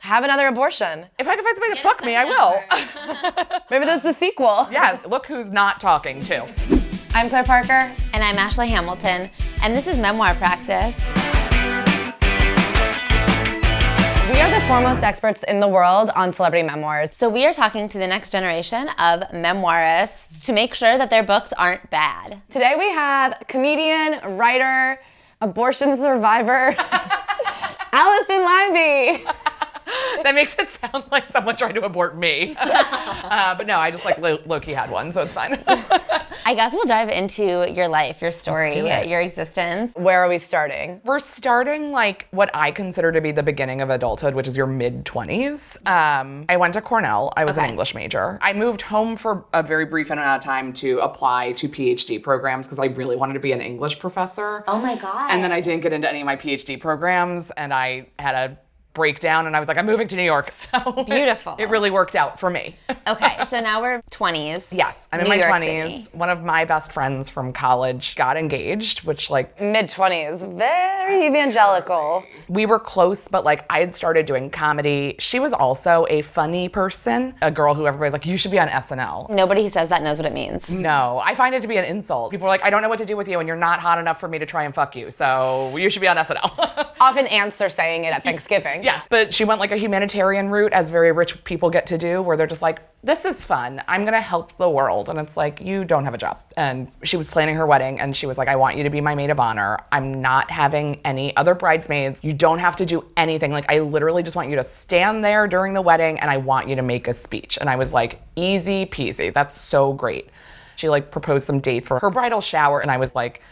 have another abortion. If I can find somebody to fuck me, I will. Maybe that's the sequel. Yes, look who's not talking too. I'm Claire Parker. And I'm Ashley Hamilton, and this is Memoir Practice. We are the foremost experts in the world on celebrity memoirs. So we are talking to the next generation of memoirists to make sure that their books aren't bad. Today we have comedian, writer, abortion survivor, Alison Leiby. That makes it sound like someone tried to abort me. But no, I just like low-key had one, so it's fine. I guess we'll dive into your life, your story, Let's do it. your existence. Where are we starting? We're starting like what I consider to be the beginning of adulthood, which is your mid-20s. I went to Cornell. I was an English major. I moved home for a very brief amount of time to apply to PhD programs because I really wanted to be an English professor. Oh my God. And then I didn't get into any of my PhD programs, and I had a breakdown, and I was like, I'm moving to New York. So Beautiful. It really worked out for me. Okay, so now we're 20s. Yes, I'm in New my York 20s. City. One of my best friends from college got engaged, which like Mid-20s, very evangelical. we were close, but like I had started doing comedy. She was also a funny person, a girl who everybody's like, you should be on SNL. Nobody who says that knows what it means. No, I find it to be an insult. People are like, I don't know what to do with you, and you're not hot enough for me to try and fuck you, so you should be on SNL. Often ants are saying it at Thanksgiving. Yes, but she went like a humanitarian route, as very rich people get to do, where they're just like, this is fun. I'm gonna help the world. And it's like, you don't have a job. And she was planning her wedding, and she was like, I want you to be my maid of honor. I'm not having any other bridesmaids. You don't have to do anything. Like, I literally just want you to stand there during the wedding, and I want you to make a speech. And I was like, easy peasy. That's so great. She like proposed some dates for her bridal shower, and I was like,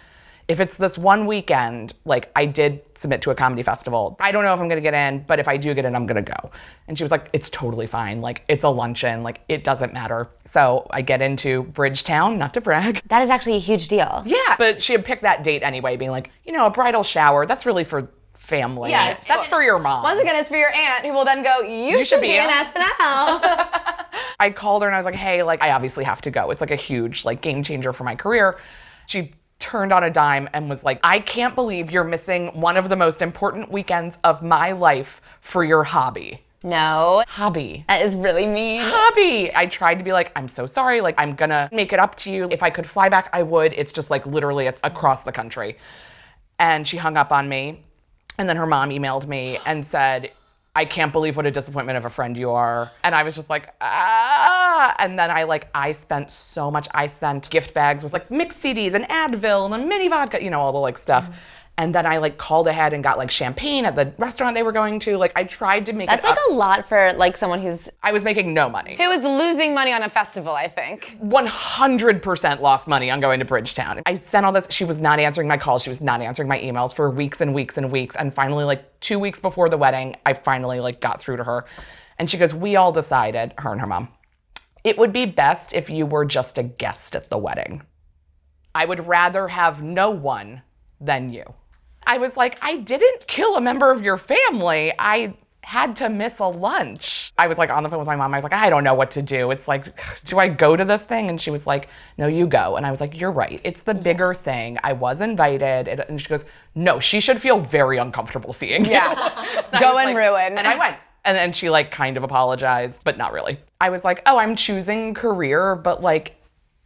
if it's this one weekend, like I did submit to a comedy festival. I don't know if I'm gonna get in, but if I do get in, I'm gonna go. And she was like, it's totally fine. Like, it's a luncheon, like it doesn't matter. So I get into Bridgetown, not to brag. That is actually a huge deal. Yeah, but she had picked that date anyway, being like, you know, a bridal shower, that's really for family. Yeah, it's that's for your mom. Once again, it's for your aunt who will then go, you should be in SNL. I called her and I was like, hey, like I obviously have to go. It's like a huge like game changer for my career. She turned on a dime and was like, I can't believe you're missing one of the most important weekends of my life for your hobby. No. Hobby. That is really mean. Hobby. I tried to be like, I'm so sorry. Like, I'm gonna make it up to you. If I could fly back, I would. It's just like literally it's across the country. And she hung up on me. And then her mom emailed me and said, I can't believe what a disappointment of a friend you are. And I was just like, ah. And then I spent so much. I sent gift bags with like mixed CDs and Advil and a mini vodka, you know, all the like stuff. And then I like called ahead and got like champagne at the restaurant they were going to. Like I tried to make That's it like up. a lot for like someone who's... I was making no money. He was losing money on a festival, I think. 100% lost money on going to Bridgetown. I sent all this. She was not answering my calls. She was not answering my emails for weeks and weeks and weeks. And finally, like 2 weeks before the wedding, I finally like got through to her. And she goes, we all decided, her and her mom, it would be best if you were just a guest at the wedding. I would rather have no one than you. I was like, I didn't kill a member of your family. I had to miss a lunch. I was like on the phone with my mom. I was like, I don't know what to do. It's like, do I go to this thing? And she was like, no, you go. And I was like, you're right. It's the bigger thing. I was invited. And she goes, no, she should feel very uncomfortable seeing you. Yeah, go and ruin. And I went. And then she like kind of apologized, but not really. I was like, oh, I'm choosing career, but like,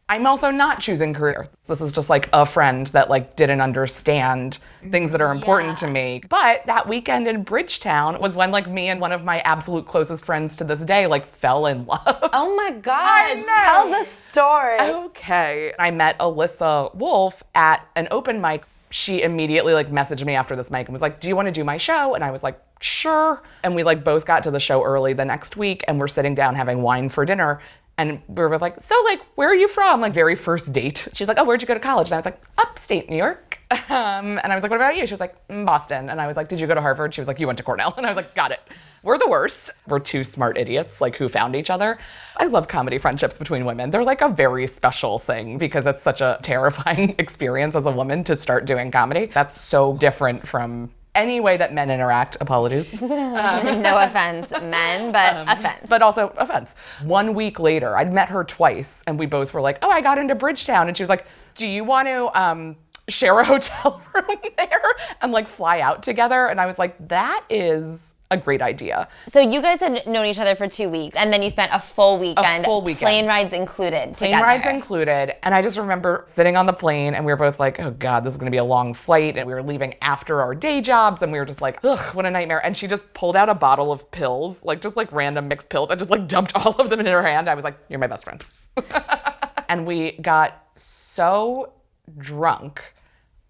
I'm also not choosing career. This is just like a friend that like didn't understand things that are important to me. But that weekend in Bridgetown was when like me and one of my absolute closest friends to this day like fell in love. Oh my God, I know. tell the story. Okay. I met Alyssa Wolf at an open mic. She immediately like messaged me after this mic and was like, do you want to do my show? And I was like, sure. And we like both got to the show early the next week and we're sitting down having wine for dinner. And we were like, so like, where are you from? Like very first date. She's like, oh, where'd you go to college? And I was like, upstate New York. And I was like, what about you? She was like, Boston. And I was like, did you go to Harvard? She was like, you went to Cornell. And I was like, got it. We're the worst. We're two smart idiots like who found each other. I love comedy friendships between women. They're like a very special thing because it's such a terrifying experience as a woman to start doing comedy. That's so different from any way that men interact. Apologies. No offense, men, but offense. But also offense. 1 week later, I'd met her twice and we both were like, oh, I got into Bridgetown. And she was like, do you want to share a hotel room there and like fly out together? And I was like, that is a great idea. So you guys had known each other for 2 weeks, and then you spent a full weekend. Plane rides included. Plane rides included. And I just remember sitting on the plane and we were both like, oh God, this is gonna be a long flight. And we were leaving after our day jobs and we were just like, ugh, what a nightmare. And she just pulled out a bottle of pills, like just like random mixed pills. I just like dumped all of them in her hand. I was like, you're my best friend. And we got so drunk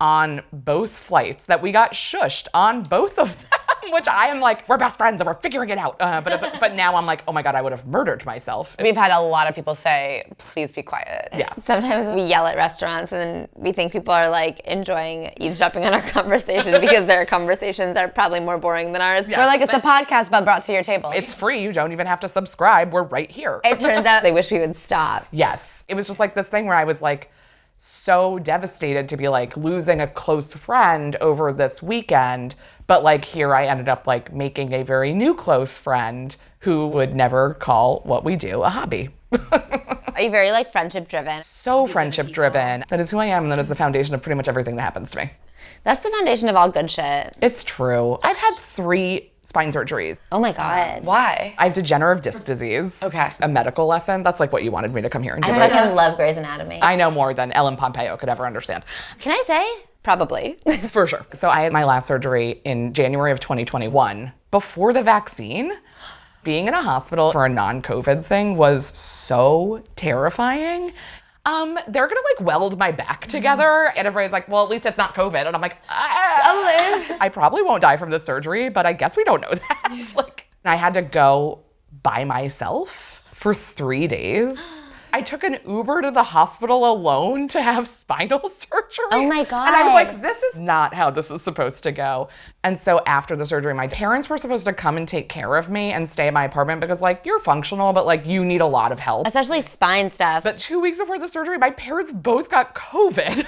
on both flights that we got shushed on both of them, which I am like, we're best friends and we're figuring it out. But now I'm like, oh my God, I would have murdered myself. We've had a lot of people say, please be quiet. Yeah. Sometimes we yell at restaurants and we think people are like enjoying eavesdropping on our conversation because their conversations are probably more boring than ours. We're like, it's a podcast but brought to your table. It's free. You don't even have to subscribe. We're right here. It turns out they wish we would stop. Yes. It was just like this thing where I was like, so devastated to be like losing a close friend over this weekend. But like here I ended up like making a very new close friend who would never call what we do a hobby. Are you very like friendship driven? So friendship driven. That is who I am, and that is the foundation of pretty much everything that happens to me. That's the foundation of all good shit. It's true. I've had 3 spine surgeries. Oh my God. Why? I have degenerative disc disease. Okay. A medical lesson. That's like what you wanted me to come here and give. I fucking love Grey's Anatomy. I know more than Ellen Pompeo could ever understand. Can I say? Probably. For sure. So I had my last surgery in January of 2021 before the vaccine. Being in a hospital for a non-COVID thing was so terrifying. They're gonna like weld my back together and everybody's like, well, at least it's not COVID. And I'm like, I'll live. I probably won't die from this surgery, but I guess we don't know that. Like, I had to go by myself for 3 days. I took an Uber to the hospital alone to have spinal surgery. Oh my God. And I was like, this is not how this is supposed to go. And so after the surgery, my parents were supposed to come and take care of me and stay in my apartment because like, you're functional, but like you need a lot of help. Especially spine stuff. But 2 weeks before the surgery, my parents both got COVID. And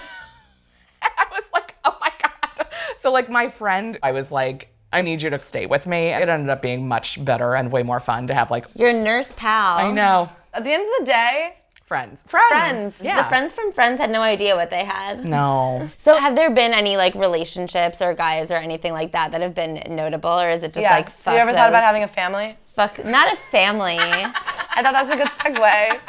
I was like, oh my God. So like my friend, I was like, I need you to stay with me. It ended up being much better and way more fun to have like. Your nurse pal. I know. At the end of the day, Friends. Yeah. The friends from Friends had no idea what they had. No. So have there been any like relationships or guys or anything like that that have been notable, or is it just like fuck Have you ever thought about having a family? Fuck, not a family. I thought that's a good segue.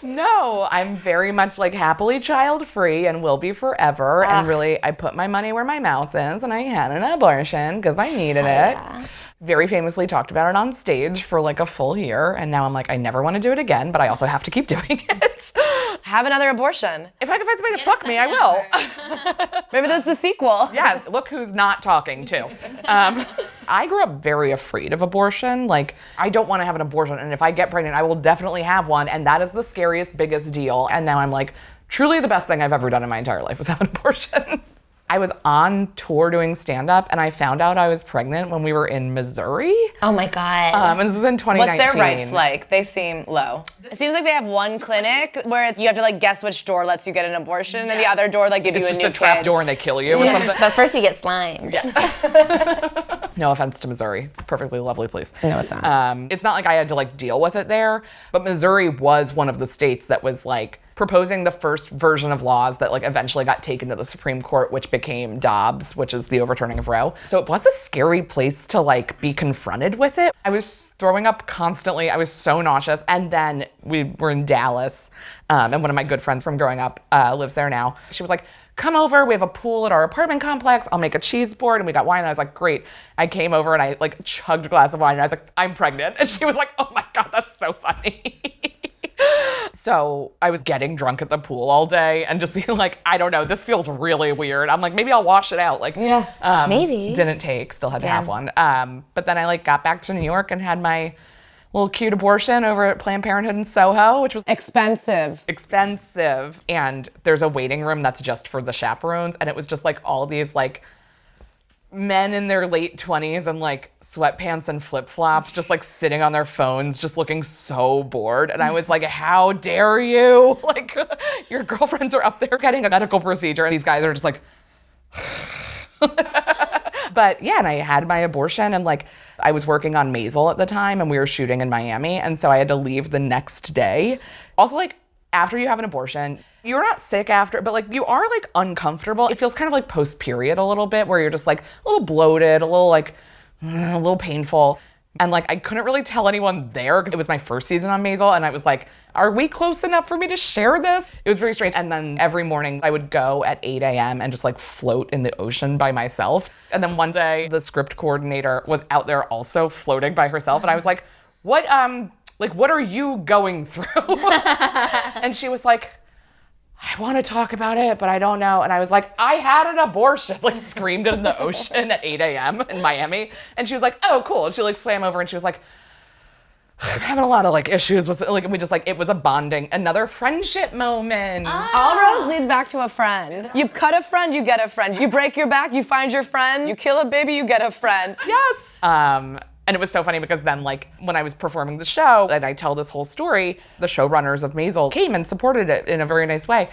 No, I'm very much like happily child free and will be forever. And really, I put my money where my mouth is and I had an abortion because I needed it. Yeah. Very famously talked about it on stage for like a full year. And now I'm like, I never want to do it again, but I also have to keep doing it. Have another abortion. If I can find somebody to fuck me, I will. Maybe that's the sequel. Yes, look who's not talking too. I grew up very afraid of abortion. Like, I don't want to have an abortion. And if I get pregnant, I will definitely have one. And that is the scariest, biggest deal. And now I'm like, truly the best thing I've ever done in my entire life was have an abortion. I was on tour doing stand-up and I found out I was pregnant when we were in Missouri. Oh my God. And this was in 2019. What's their rights like? They seem low. It seems like they have one clinic where you have to like guess which door lets you get an abortion and the other door like give you a new It's just a trap kid. door and they kill you or something. But first you get slimed. Yes. No offense to Missouri. It's a perfectly lovely place. No, it's not. It's not like I had to like deal with it there, but Missouri was one of the states that was like proposing the first version of laws that like eventually got taken to the Supreme Court, which became Dobbs, which is the overturning of Roe. So it was a scary place to like be confronted with it. I was throwing up constantly. I was so nauseous. And then we were in Dallas, and one of my good friends from growing up lives there now. She was like, come over, we have a pool at our apartment complex, I'll make a cheese board, and we got wine. And I was like, great. I came over and I like chugged a glass of wine and I was like, I'm pregnant. And she was like, oh my God, that's so funny. So I was getting drunk at the pool all day and just being like, I don't know, this feels really weird. I'm like, maybe I'll wash it out. Like, Maybe. Didn't take, still had to have one. But then I like got back to New York and had my little cute abortion over at Planned Parenthood in Soho, which was Expensive. expensive. And there's a waiting room that's just for the chaperones. And it was just like all these like men in their late 20s and like sweatpants and flip-flops just like sitting on their phones just looking so bored. And I was like, how dare you? Like, your girlfriends are up there getting a medical procedure and these guys are just like But yeah, and I had my abortion and like I was working on Maisel at the time and we were shooting in Miami, and so I had to leave the next day. Also, like, after you have an abortion, you're not sick after, but like you are like uncomfortable. It feels kind of like post-period a little bit where you're just like a little bloated, a little like a little painful. And like, I couldn't really tell anyone there because it was my first season on Maisel. And I was like, are we close enough for me to share this? It was very strange. And then every morning I would go at 8 a.m. and just like float in the ocean by myself. And then one day the script coordinator was out there also floating by herself. And I was like, what are you going through? And she was like, I want to talk about it, but I don't know. And I was like, I had an abortion, like screamed in the ocean at 8 a.m. in Miami. And she was like, oh, cool. And she like swam over and she was like, I'm having a lot of like issues with like, we just like, it was a bonding, another friendship moment. All roads lead back to a friend. You cut a friend, you get a friend. You break your back, you find your friend. You kill a baby, you get a friend. Yes. And it was so funny because then like when I was performing the show and I tell this whole story, the showrunners of Maisel came and supported it in a very nice way.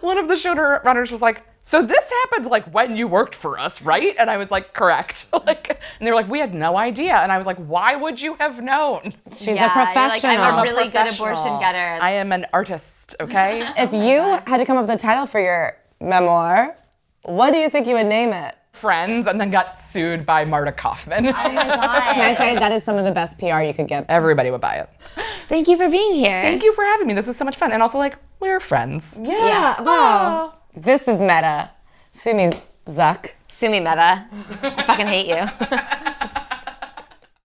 One of the showrunners was like, so this happened like when you worked for us, right? And I was like, correct. Like, and they were like, we had no idea. And I was like, why would you have known? She's a professional. Like, I'm a really good abortion getter. I am an artist, okay? If you had to come up with a title for your memoir, what do you think you would name it? Friends, and then got sued by Marta Kaufman. Oh my God. Can I say that is some of the best PR you could get? Everybody would buy it. Thank you for being here. Thank you for having me. This was so much fun. And also like, we're friends. Yeah. Wow. This is meta. Sue me, Zuck. Sue me, Meta. I fucking hate you.